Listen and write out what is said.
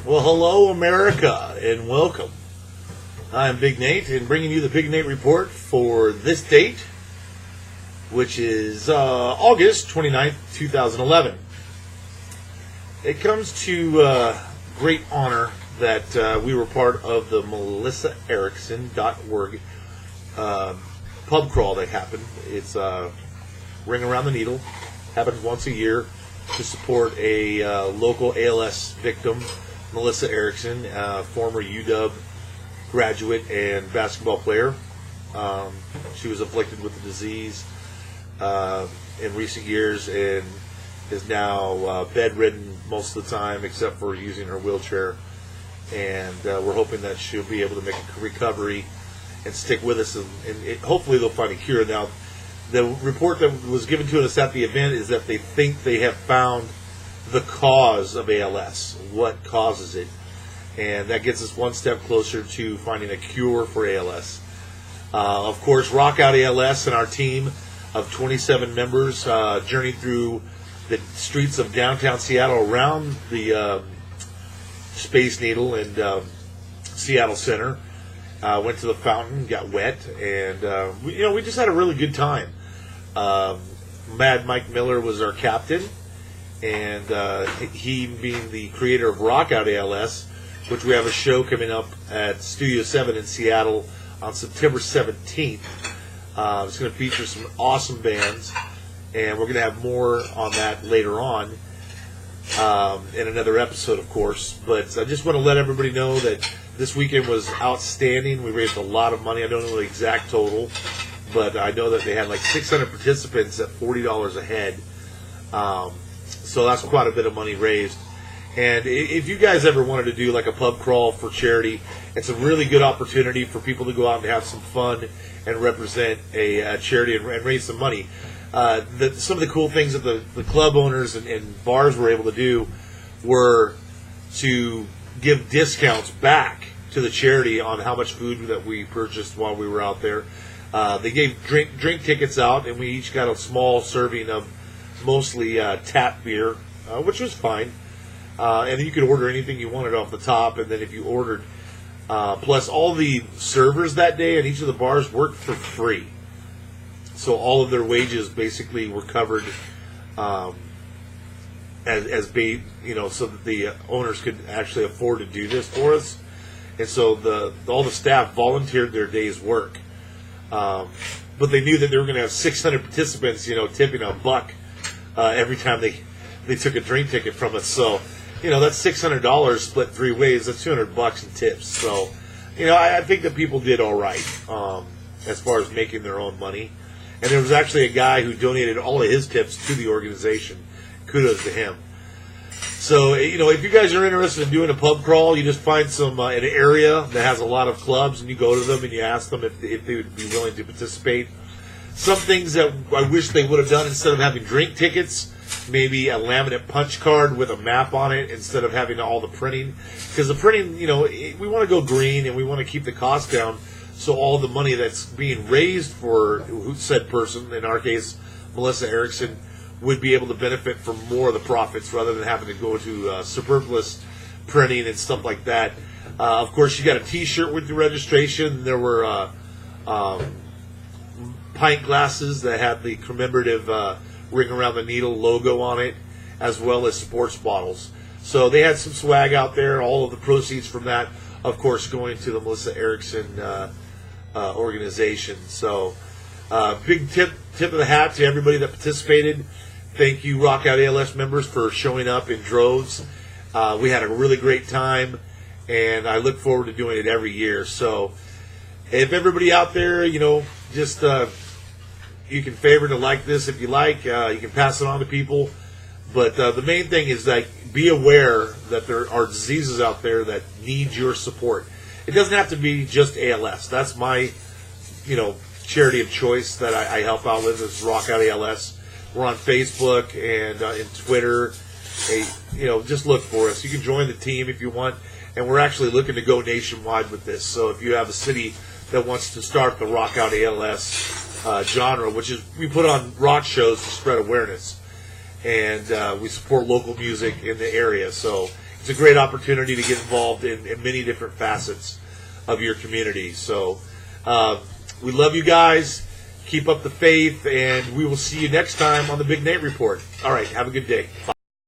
Well, hello, America, and welcome. I'm Bigg Nate, and bringing you the Bigg Nate Report for this date, which is August 29th, 2011. It comes to great honor that we were part of the melissaerickson.org pub crawl that happened. It's Ring Around the Needle. Happens once a year to support a local ALS victim, Melissa Erickson, former UW graduate and basketball player. She was afflicted with the disease in recent years and is now bedridden most of the time except for using her wheelchair. And we're hoping that she'll be able to make a recovery and stick with us, and hopefully they'll find a cure. Now, the report that was given to us at the event is that they think they have found the cause of ALS, what causes it, and that gets us one step closer to finding a cure for ALS. Of course, Rock Out ALS and our team of 27 members journeyed through the streets of downtown Seattle around the Space Needle and Seattle Center. Went to the fountain, got wet, and we just had a really good time. Mad Mike Miller was our captain, and he being the creator of Rock Out ALS, which we have a show coming up at Studio 7 in Seattle on September 17th. It's going to feature some awesome bands, and we're going to have more on that later on in another episode, of course. But I just want to let everybody know that this weekend was outstanding. We raised a lot of money. I don't know the exact total, but I know that they had like 600 participants at $40 a head. So that's quite a bit of money raised. And if you guys ever wanted to do like a pub crawl for charity, it's a really good opportunity for people to go out and have some fun and represent a charity and raise some money. Some of the cool things that the club owners and bars were able to do were to give discounts back to the charity on how much food that we purchased while we were out there. They gave drink tickets out, and we each got a small serving of mostly tap beer, which was fine. And you could order anything you wanted off the top, and then if you ordered, plus all the servers that day at each of the bars worked for free. So all of their wages basically were covered as bait, so that the owners could actually afford to do this for us. And so all the staff volunteered their day's work. But they knew that they were going to have 600 participants, tipping $1 every time they took a drink ticket from us. So, that's $600 split three ways. That's $200 in tips. So, I think that people did all right as far as making their own money. And there was actually a guy who donated all of his tips to the organization. Kudos to him. So, if you guys are interested in doing a pub crawl, you just find an area that has a lot of clubs, and you go to them and you ask them if they would be willing to participate. Some things that I wish they would have done, instead of having drink tickets, maybe a laminate punch card with a map on it instead of having all the printing. Because the printing, we want to go green and we want to keep the cost down, so all the money that's being raised for said person, in our case, Melissa Erickson, would be able to benefit from more of the profits rather than having to go to superfluous printing and stuff like that. Of course, you got a T-shirt with your registration. There were pint glasses that had the commemorative Ring Around the Needle logo on it, as well as sports bottles. So they had some swag out there. All of the proceeds from that, of course, going to the Melissa Erickson organization. So big tip of the hat to everybody that participated. Thank you, Rock Out ALS members, for showing up in droves. We had a really great time, and I look forward to doing it every year. So if everybody out there, just you can favorite to like this if you like. You can pass it on to people. But the main thing is be aware that there are diseases out there that need your support. It doesn't have to be just ALS. That's my, charity of choice that I help out with, is Rock Out ALS. We're on Facebook and in Twitter. Just look for us. You can join the team if you want. And we're actually looking to go nationwide with this. So if you have a city that wants to start the Rock Out ALS genre, which is, we put on rock shows to spread awareness. And we support local music in the area. So it's a great opportunity to get involved in many different facets of your community. So we love you guys. Keep up the faith, and we will see you next time on the Bigg Nate Report. All right, have a good day. Bye.